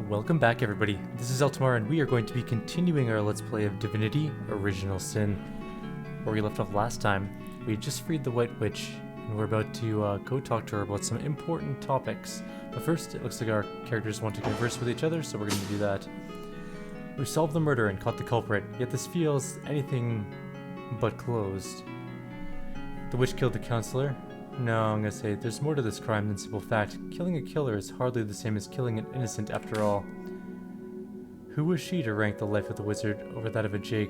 Welcome back everybody, this is Eltimar and we are going to be continuing our Let's Play of Divinity, Original Sin. Where we left off last time, we had just freed the White Witch and we're about to go talk to her about some important topics. But first, it looks like our characters want to converse with each other, so we're going to do that. We solved the murder and caught the culprit, yet this feels anything but closed. The witch killed the counselor? No, I'm gonna say there's more to this crime than simple fact. Killing a killer is hardly the same as killing an innocent after all. Who was she to rank the life of the wizard over that of a Jake?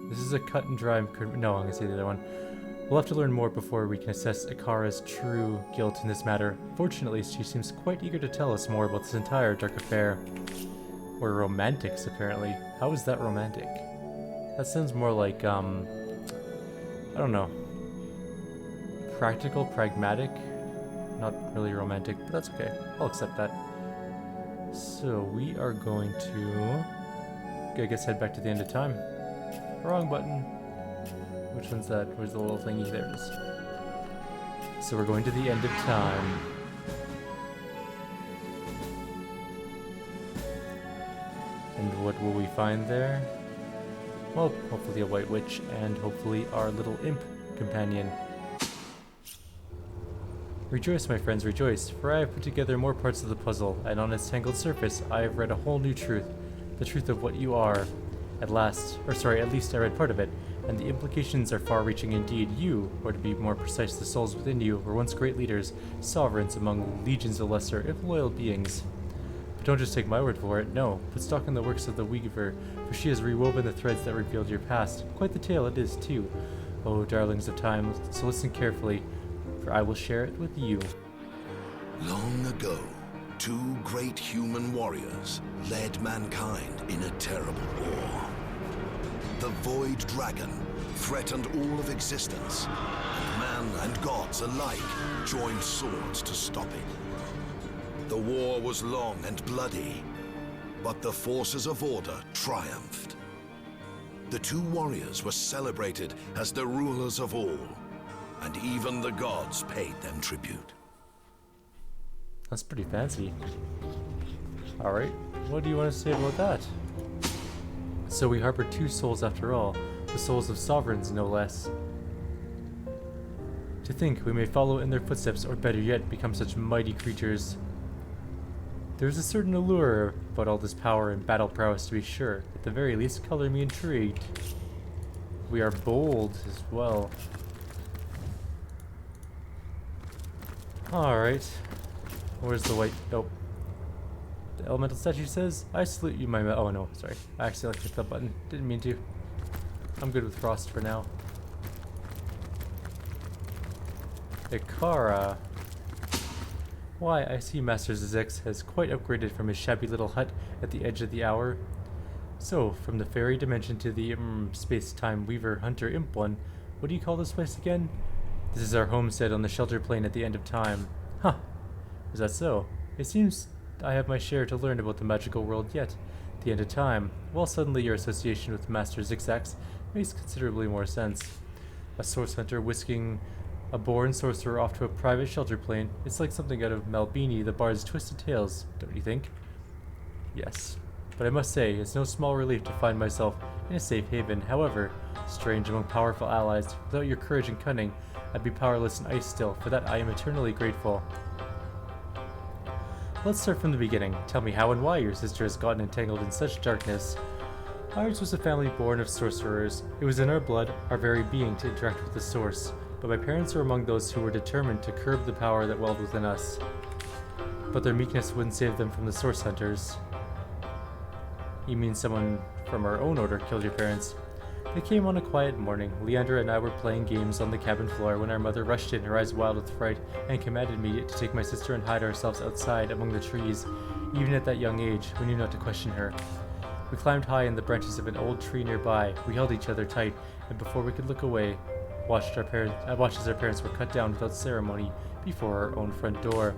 This is a cut and dry... No, I'm gonna say the other one. We'll have to learn more before we can assess Ikara's true guilt in this matter. Fortunately, she seems quite eager to tell us more about this entire dark affair. We're romantics, apparently. How is that romantic? That sounds more like, I don't know. Practical, pragmatic, not really romantic, but that's okay. I'll accept that. So we are going to, I guess, head back to the end of time. Wrong button. Which one's that? Where's the little thingy? There it is. So we're going to the end of time. And what will we find there? Well, hopefully a white witch and hopefully our little imp companion. Rejoice, my friends, rejoice, for I have put together more parts of the puzzle, and on its tangled surface I have read a whole new truth, the truth of what you are. At least I read part of it, and the implications are far-reaching indeed. You, or to be more precise, the souls within you, were once great leaders, sovereigns among legions of lesser, if loyal beings. But don't just take my word for it, no, put stock in the works of the Weaver, for she has rewoven the threads that revealed your past. Quite the tale it is, too. Oh, darlings of time, so listen carefully, for I will share it with you. Long ago, two great human warriors led mankind in a terrible war. The Void Dragon threatened all of existence, and man and gods alike joined swords to stop it. The war was long and bloody, but the forces of order triumphed. The two warriors were celebrated as the rulers of all, and even the gods paid them tribute. That's pretty fancy. Alright, what do you want to say about that? So we harbor two souls after all, the souls of sovereigns no less. To think we may follow in their footsteps, or better yet, become such mighty creatures. There's a certain allure about all this power and battle prowess, to be sure. At the very least, color me intrigued. We are bold as well. Alright. Where's the white... Oh. The elemental statue says, I salute you, my... Oh no, sorry. I accidentally clicked that button. Didn't mean to. I'm good with frost for now. Ikara. Why, I see Master Zizek has quite upgraded from his shabby little hut at the edge of the hour. So, from the fairy dimension to the space-time weaver hunter imp one, what do you call this place again? This is our homestead on the shelter plane at the end of time. Huh. Is that so? It seems I have my share to learn about the magical world yet. The end of time. Well, suddenly your association with Master Zigzags makes considerably more sense. A source hunter whisking a born sorcerer off to a private shelter plane. It's like something out of Malbini, the Bard's Twisted Tales, don't you think? Yes. But I must say, it's no small relief to find myself in a safe haven. However, strange among powerful allies, without your courage and cunning, I'd be powerless in ice still. For that I am eternally grateful. Let's start from the beginning. Tell me how and why your sister has gotten entangled in such darkness. Ours was a family born of sorcerers. It was in our blood, our very being, to interact with the source. But my parents were among those who were determined to curb the power that welled within us. But their meekness wouldn't save them from the source hunters. You mean someone from our own order killed your parents? It came on a quiet morning. Leandra and I were playing games on the cabin floor when our mother rushed in, her eyes wild with fright, and commanded me to take my sister and hide ourselves outside among the trees. Even at that young age, we knew not to question her. We climbed high in the branches of an old tree nearby. We held each other tight, and before we could look away, watched as our parents were cut down without ceremony before our own front door.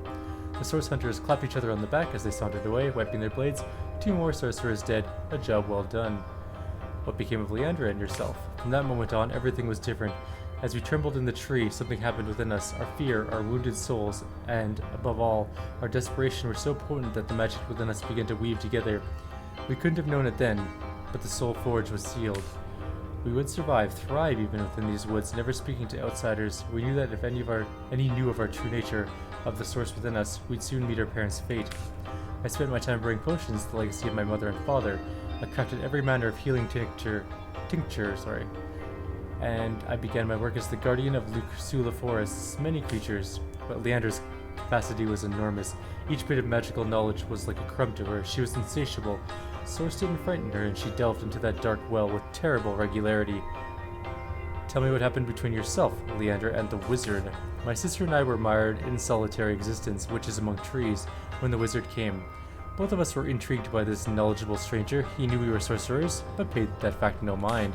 The source hunters clapped each other on the back as they sauntered away, wiping their blades. Two more sorcerers dead. A job well done. What became of Leandra and yourself? From that moment on, everything was different. As we trembled in the tree, something happened within us. Our fear, our wounded souls, and, above all, our desperation were so potent that the magic within us began to weave together. We couldn't have known it then, but the soul forge was sealed. We would survive, thrive even within these woods, never speaking to outsiders. We knew that if any knew of our true nature, of the source within us, we'd soon meet our parents' fate. I spent my time brewing potions, the legacy of my mother and father. I crafted every manner of healing tincture, and I began my work as the guardian of Lucasula Forest's many creatures. But Leandra's capacity was enormous. Each bit of magical knowledge was like a crumb to her. She was insatiable. Source didn't frighten her, and she delved into that dark well with terrible regularity. Tell me what happened between yourself, Leandra, and the wizard. My sister and I were mired in solitary existence, witches among trees, when the wizard came. Both of us were intrigued by this knowledgeable stranger. He knew we were sorcerers, but paid that fact no mind.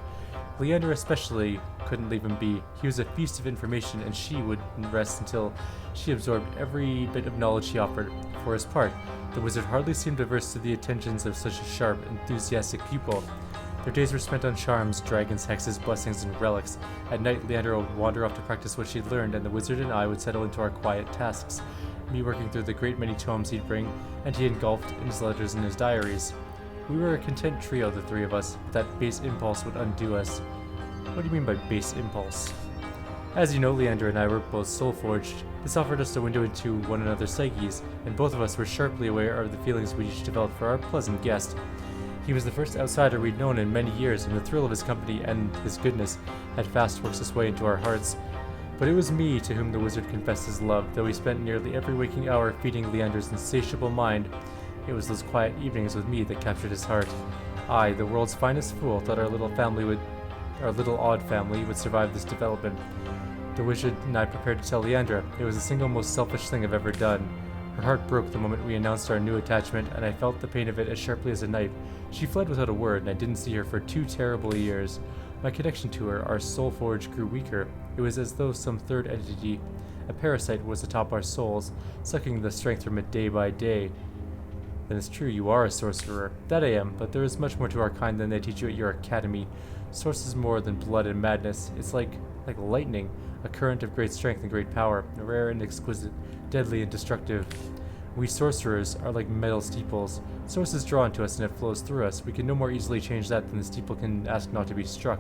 Leandra especially couldn't leave him be. He was a feast of information, and she wouldn't rest until she absorbed every bit of knowledge he offered. For his part, the wizard hardly seemed averse to the attentions of such a sharp, enthusiastic pupil. Their days were spent on charms, dragons, hexes, blessings, and relics. At night, Leandra would wander off to practice what she'd learned, and the wizard and I would settle into our quiet tasks, me working through the great many tomes he'd bring, and he engulfed in his letters and his diaries. We were a content trio, the three of us, but that base impulse would undo us. What do you mean by base impulse? As you know, Leandra and I were both soul-forged. This offered us a window into one another's psyches, and both of us were sharply aware of the feelings we each developed for our pleasant guest. He was the first outsider we'd known in many years, and the thrill of his company and his goodness had fast worked its way into our hearts. But it was me to whom the wizard confessed his love, though he spent nearly every waking hour feeding Leandra's insatiable mind. It was those quiet evenings with me that captured his heart. I, the world's finest fool, thought our little odd family would survive this development. The wizard and I prepared to tell Leandra. It was the single most selfish thing I've ever done. Her heart broke the moment we announced our new attachment, and I felt the pain of it as sharply as a knife. She fled without a word, and I didn't see her for 2 terrible years. My connection to her, our soul forge, grew weaker. It was as though some third entity, a parasite, was atop our souls, sucking the strength from it day by day. Then it's true, you are a sorcerer. That I am, but there is much more to our kind than they teach you at your academy. Source is more than blood and madness. It's like lightning, a current of great strength and great power, rare and exquisite, deadly and destructive. We sorcerers are like metal steeples. Source is drawn to us and it flows through us. We can no more easily change that than the steeple can ask not to be struck.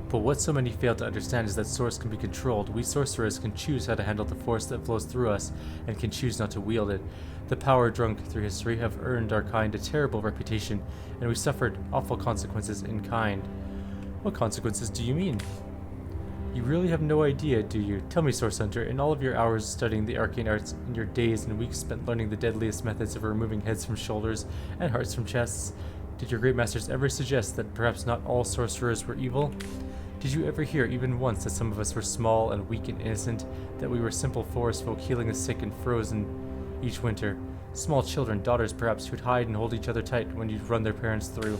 But what so many fail to understand is that Source can be controlled. We sorcerers can choose how to handle the force that flows through us, and can choose not to wield it. The power drunk through history have earned our kind a terrible reputation, and we suffered awful consequences in kind. What consequences do you mean? You really have no idea, do you? Tell me, Source Hunter, in all of your hours studying the arcane arts, in your days and weeks spent learning the deadliest methods of removing heads from shoulders and hearts from chests, did your great masters ever suggest that perhaps not all sorcerers were evil? Did you ever hear even once that some of us were small and weak and innocent, that we were simple forest folk healing the sick and frozen each winter? Small children, daughters perhaps, who'd hide and hold each other tight when you'd run their parents through.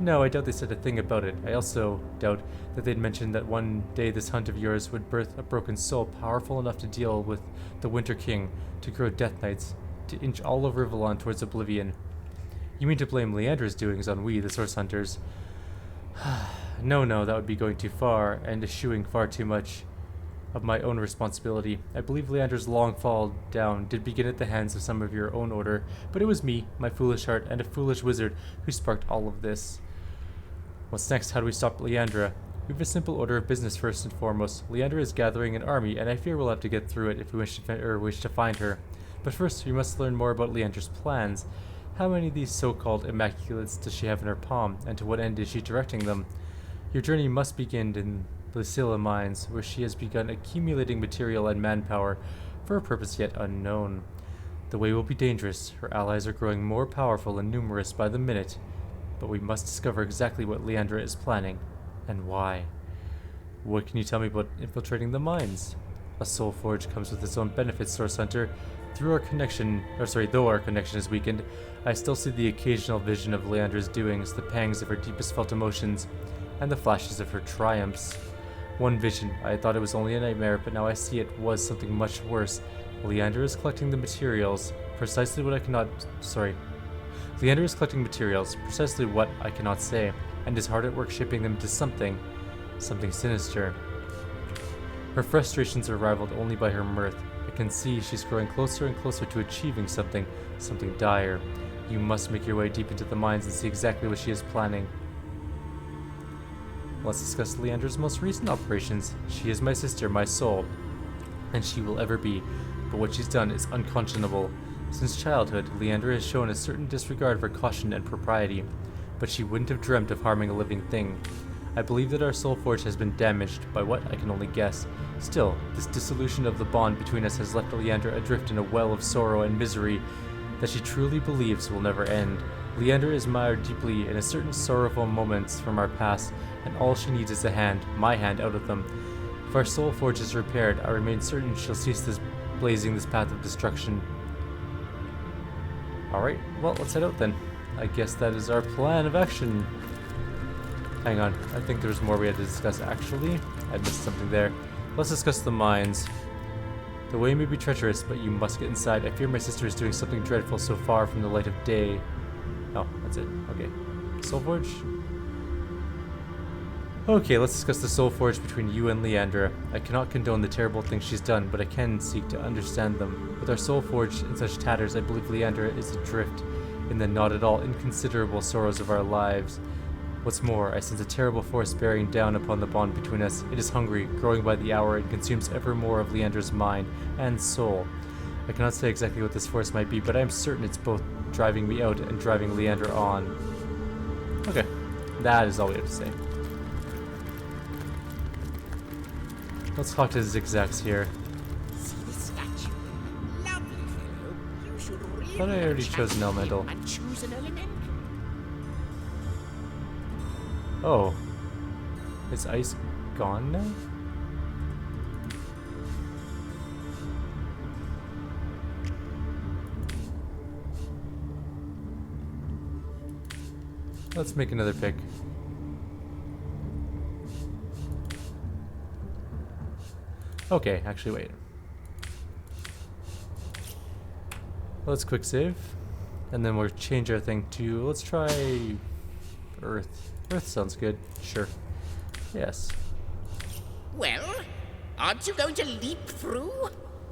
No, I doubt they said a thing about it. I also doubt that they'd mentioned that one day this hunt of yours would birth a broken soul powerful enough to deal with the Winter King, to grow Death Knights, to inch all of Rivellon towards oblivion. You mean to blame Leandra's doings on we, the Source Hunters? No, that would be going too far, and eschewing far too much of my own responsibility. I believe Leandra's long fall down did begin at the hands of some of your own order, but it was me, my foolish heart, and a foolish wizard who sparked all of this. What's next? How do we stop Leandra? We have a simple order of business first and foremost. Leandra is gathering an army, and I fear we'll have to get through it if we wish to find her. But first, we must learn more about Leandra's plans. How many of these so-called Immaculates does she have in her palm, and to what end is she directing them? Your journey must begin in the Scylla mines, where she has begun accumulating material and manpower for a purpose yet unknown. The way will be dangerous. Her allies are growing more powerful and numerous by the minute, but we must discover exactly what Leandra is planning, and why. What can you tell me about infiltrating the mines? A soul forge comes with its own benefits, Source Hunter. Though our connection is weakened, I still see the occasional vision of Leandra's doings, the pangs of her deepest felt emotions, and the flashes of her triumphs. One vision, I thought it was only a nightmare, but now I see it was something much worse. Leandra is collecting the materials, precisely what I cannot say, and is hard at work shaping them into something sinister. Her frustrations are rivaled only by her mirth. I can see she's growing closer and closer to achieving something dire. You must make your way deep into the mines and see exactly what she is planning. Let's discuss Leandra's most recent operations. She is my sister, my soul, and she will ever be, but what she's done is unconscionable. Since childhood, Leandra has shown a certain disregard for caution and propriety, but she wouldn't have dreamt of harming a living thing. I believe that our soul forge has been damaged, by what I can only guess. Still, this dissolution of the bond between us has left Leandra adrift in a well of sorrow and misery that she truly believes will never end. Leandra is mired deeply in a certain sorrowful moments from our past, and all she needs is a hand, my hand, out of them. If our soul forge is repaired, I remain certain she'll cease blazing this path of destruction. Alright, well, let's head out then. I guess that is our plan of action. Hang on, I think there's more we had to discuss actually. I missed something there. Let's discuss the mines. The way may be treacherous, but you must get inside. I fear my sister is doing something dreadful so far from the light of day. Oh, that's it. Okay. Soul Forge? Okay, let's discuss the Soul Forge between you and Leandra. I cannot condone the terrible things she's done, but I can seek to understand them. With our Soul Forge in such tatters, I believe Leandra is adrift in the not at all inconsiderable sorrows of our lives. What's more, I sense a terrible force bearing down upon the bond between us. It is hungry, growing by the hour, and consumes ever more of Leandra's mind and soul. I cannot say exactly what this force might be, but I am certain it's both driving me out and driving Leandra on. Okay, that is all we have to say. Let's talk to Zigzags here. See the statue? Lovely fellow. You should really Thought I already chose an elemental. and choose an element. Oh. Is ice gone now? Let's make another pick. Okay, actually wait. Let's quick save. And then we'll change our thing to, let's try Earth. Earth sounds good. Sure. Yes. Well, aren't you going to leap through?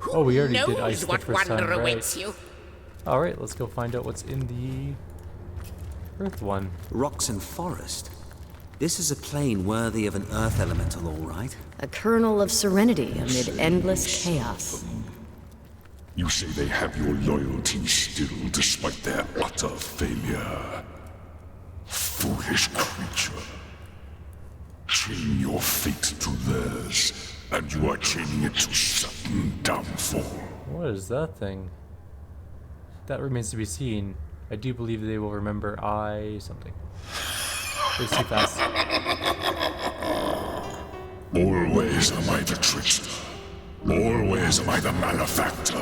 Who Oh, we already knows did ice the what first wonder time, right. awaits you? Alright, let's go find out what's in the Earth one. Rocks and forest. This is a plane worthy of an earth elemental, all right. A kernel of serenity amid endless chaos. You say they have your loyalty still despite their utter failure. Foolish creature. Chain your fate to theirs, and you are chaining it to certain downfall. What is that thing? That remains to be seen. I do believe they will remember something. It's too fast. Always am I the trickster. Always am I the malefactor.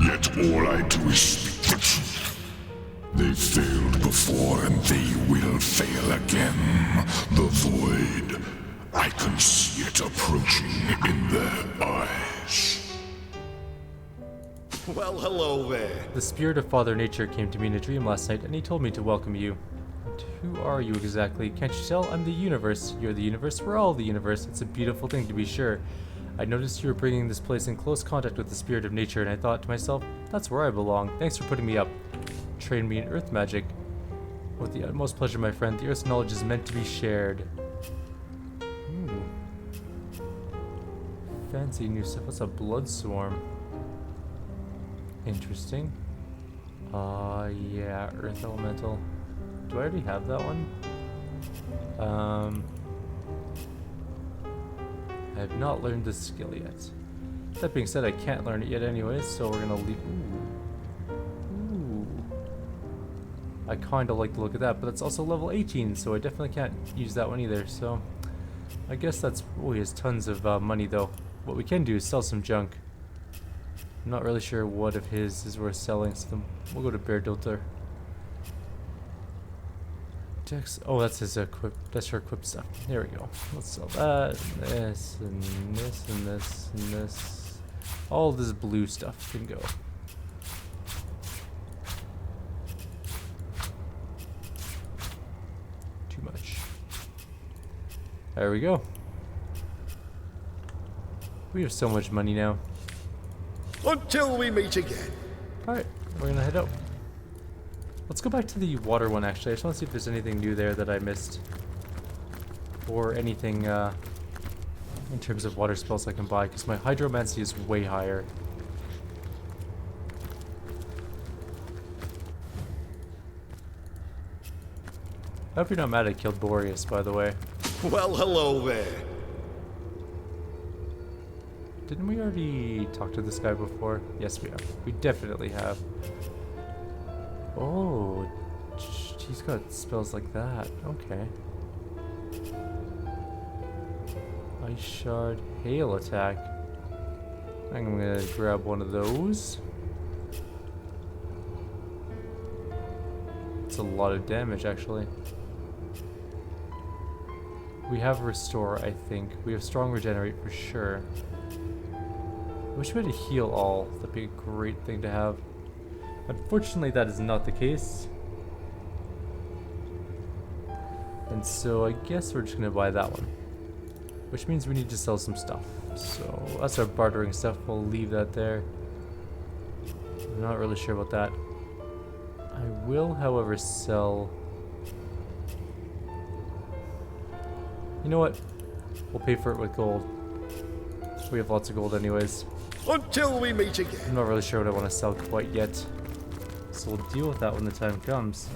Yet all I do is speak the truth. They failed before and they will fail again. The void. I can see it approaching in their eyes. Well, hello there. The spirit of Father Nature came to me in a dream last night, and he told me to welcome you. And who are you exactly? Can't you tell? I'm the universe. You're the universe. We're all the universe. It's a beautiful thing, to be sure. I noticed you were bringing this place in close contact with the spirit of nature, and I thought to myself, that's where I belong. Thanks for putting me up. Train me in earth magic. With the utmost pleasure, my friend. The earth's knowledge is meant to be shared. Ooh. Fancy new stuff. What's a blood swarm? Interesting. Yeah, Earth Elemental. Do I already have that one? I have not learned this skill yet. That being said, I can't learn it yet anyways, so we're gonna leave. Ooh. I kinda like the look of that, but it's also level 18, so I definitely can't use that one either, so I guess that's. Oh, he has tons of money though. What we can do is sell some junk. I'm not really sure what of his is worth selling, so we'll go to Bear Dilter. Dex. Oh, that's his equip. That's her equip stuff. There we go. Let's sell that, this, and this, and this, and this. All this blue stuff can go. Too much. There we go. We have so much money now. Until we meet again. Alright, we're gonna head out. Let's go back to the water one actually. I just want to see if there's anything new there that I missed. Or anything in terms of water spells I can buy, because my hydromancy is way higher. I hope you're not mad I killed Boreas, by the way. Well, hello there. Didn't we already talk to this guy before? Yes, we have. We definitely have. Oh, he's got spells like that. Okay. Ice Shard, Hail Attack. I'm gonna grab one of those. It's a lot of damage, actually. We have Restore, I think. We have Strong Regenerate for sure. I wish we had to heal all. That'd be a great thing to have. Unfortunately, that is not the case. And so I guess we're just gonna buy that one. Which means we need to sell some stuff. So that's our bartering stuff. We'll leave that there. I'm not really sure about that. I will, however, sell... You know what? We'll pay for it with gold. We have lots of gold anyways. Until we meet I'm again. not really sure what I want to sell quite yet. So we'll deal with that when the time comes.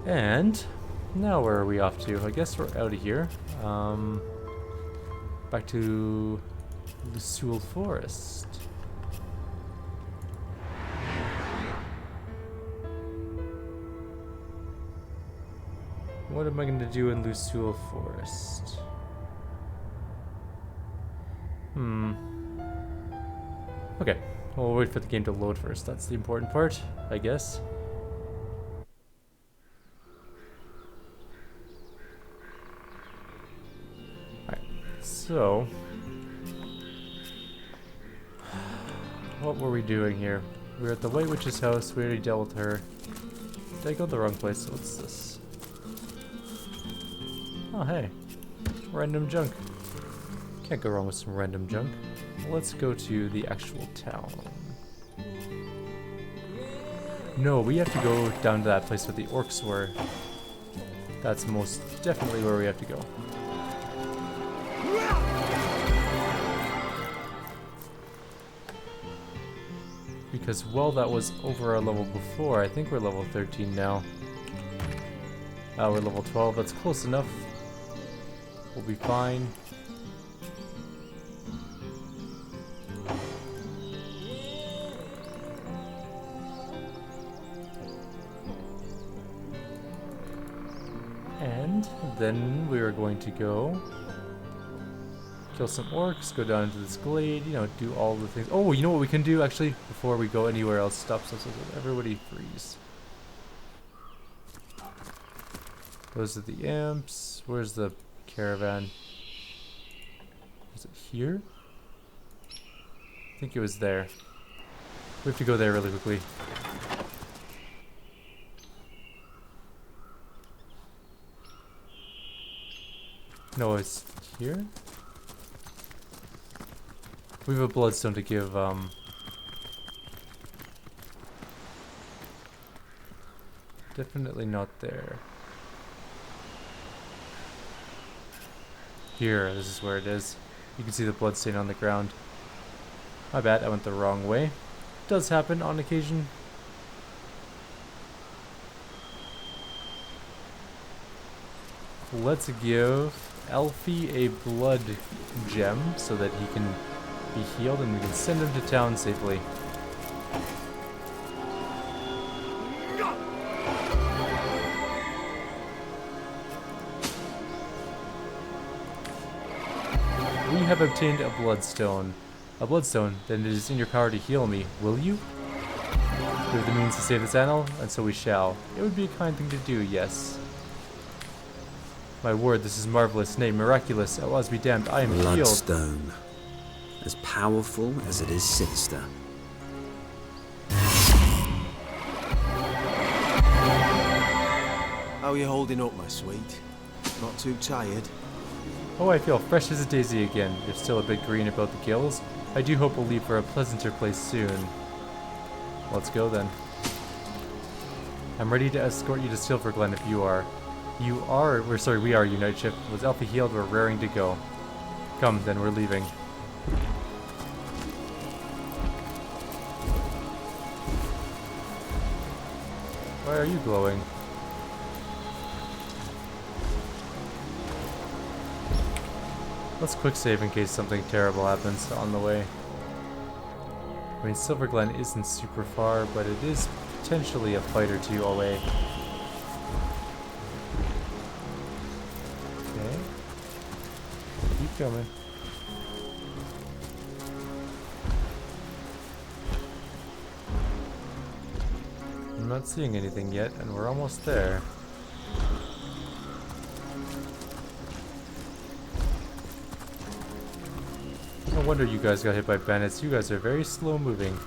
And now where are we off to? I guess we're out of here. Back to Lusul Forest. What am I going to do in Lusul Forest? Okay, we'll wait for the game to load first. That's the important part, I guess. Alright, so... what were we doing here? We were at the White Witch's house. We already dealt with her. Did I go the wrong place? What's this? Oh, hey. Random junk. Can't go wrong with some random junk. Let's go to the actual town. No, we have to go down to that place where the orcs were. That's most definitely where we have to go. Because, well, that was over our level before. I think we're level 13 now. We're level 12. That's close enough. We'll be fine. And then we are going to go kill some orcs, go down into this glade, you know, do all the things. Oh, you know what we can do actually before we go anywhere else? Stop. Everybody freeze. Those are the imps. Where's the caravan? Is it here? I think it was there. We have to go there really quickly. No, it's here? We have a bloodstone to give, definitely not there. Here, this is where it is. You can see the bloodstain on the ground. My bad, I went the wrong way. Does happen on occasion. Let's give Alfie a blood gem so that he can be healed and we can send him to town safely. We have obtained a bloodstone. A bloodstone, then it is in your power to heal me. Will you? We have the means to save this animal, and so we shall. It would be a kind thing to do, yes. My word, this is marvelous, nay, miraculous. Outlaws be damned, I am healed. Bloodstone. As powerful as it is sinister. How are you holding up, my sweet? Not too tired? Oh, I feel fresh as a daisy again. You're still a bit green about the gills. I do hope we'll leave for a pleasanter place soon. Let's go then. I'm ready to escort you to Silver Glen if you are. We are, you night shift. Was Alfie healed? We're raring to go. Come, then we're leaving. Why are you glowing? Let's quick save in case something terrible happens on the way. I mean, Silver Glen isn't super far, but it is potentially a fight or two away. Okay. Keep coming. I'm not seeing anything yet, and we're almost there. No wonder you guys got hit by bandits. You guys are very slow moving.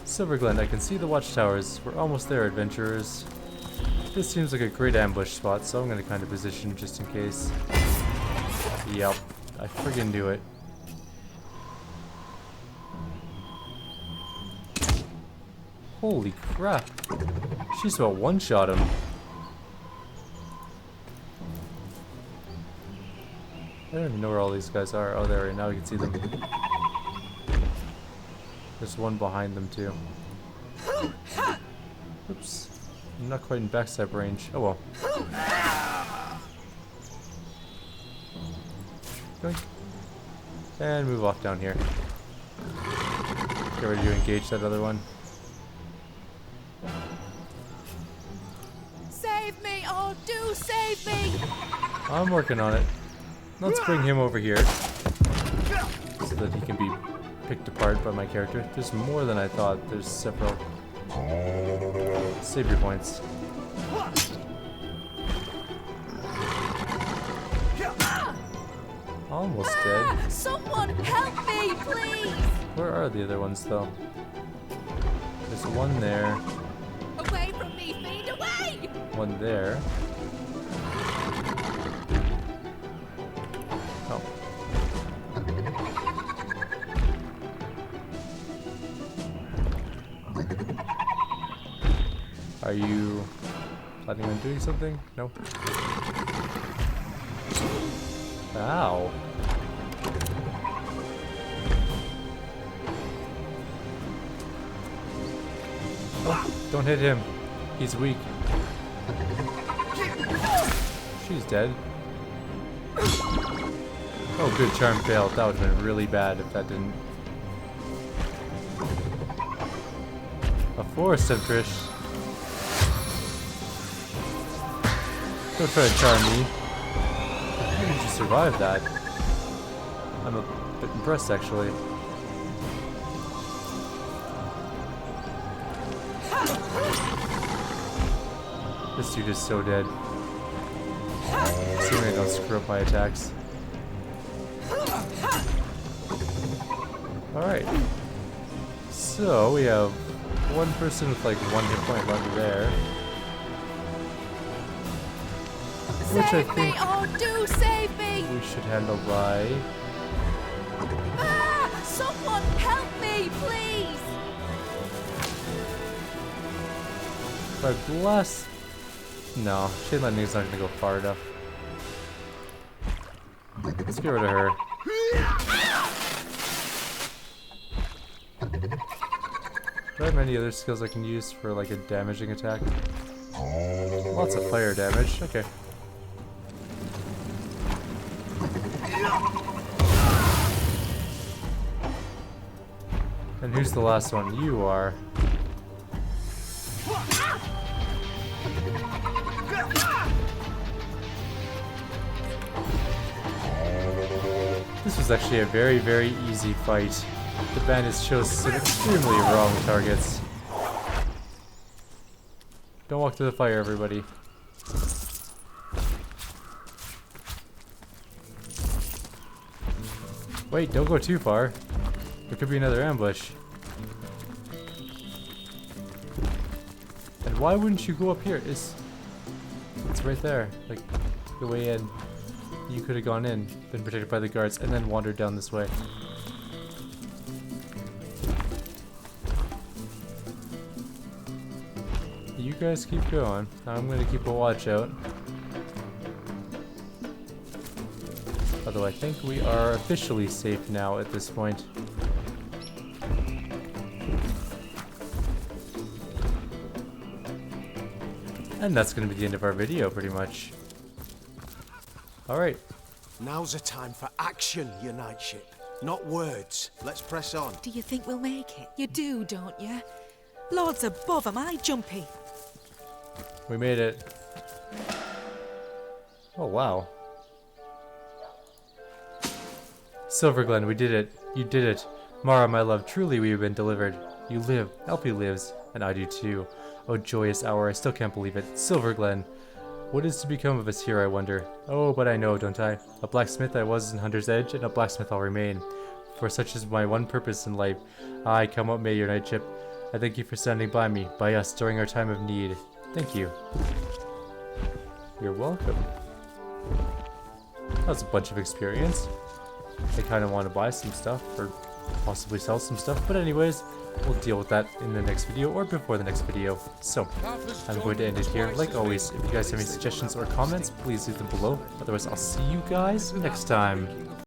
Silver Glen, I can see the watchtowers. We're almost there, adventurers. This seems like a great ambush spot, so I'm gonna kind of position just in case. Yep, I friggin' knew it. Holy crap. She's about one-shot him. I don't even know where all these guys are. Oh, there, now we can see them. There's one behind them, too. Oops. I'm not quite in backstab range. Oh well. Yoink. And move off down here. Get ready to engage that other one. Save me! Oh, do save me! I'm working on it. Let's bring him over here so that he can be picked apart by my character. There's more than I thought. There's several. Save your points. Almost dead. Someone help me, please! Where are the other ones, though? There's one there. Away from me, feed away! One there. Oh. Are you planning on doing something? No. Ow. Oh, don't hit him. He's weak. She's dead. Oh, good. Charm failed. That would have been really bad if that didn't. A forest temptress. Don't try to charm me. How did you survive that? I'm a bit impressed, actually. This dude is so dead. Assuming I don't screw up my attacks. Alright. So, we have one person with like 1 hit point left there. Which I think oh, do save me! we should handle by... Ah! Someone help me, please! By blast... No, Shade Lightning's not gonna go far enough. Let's get rid of her. Do I have any other skills I can use for like a damaging attack? Lots of fire damage, okay. And who's the last one? You are. This was actually a very, very easy fight. The bandits chose some extremely wrong targets. Don't walk through the fire, everybody. Wait, don't go too far. There could be another ambush. And why wouldn't you go up here? It's right there. Like, the way in. You could have gone in, been protected by the guards, and then wandered down this way. You guys keep going. I'm gonna keep a watch out. Although I think we are officially safe now at this point. And that's gonna be the end of our video, pretty much. Alright. Now's the time for action, your knightship. Not words. Let's press on. Do you think we'll make it? You do, don't you? Lords above, am I jumpy? We made it. Oh, wow. Silverglen, we did it. You did it. Mara, my love, truly we have been delivered. You live. Alfie lives. And I do too. Oh, joyous hour. I still can't believe it. Silverglen. What is to become of us here, I wonder? Oh, but I know, don't I? A blacksmith I was in Hunter's Edge, and a blacksmith I'll remain. For such is my one purpose in life. Aye, come what may, your knightship. I thank you for standing by me, by us, during our time of need. Thank you. You're welcome. That was a bunch of experience. I kind of want to buy some stuff, or possibly sell some stuff, but anyways, we'll deal with that in the next video, or before the next video. So, I'm going to end it here. Like always, if you guys have any suggestions or comments, please leave them below. Otherwise, I'll see you guys next time.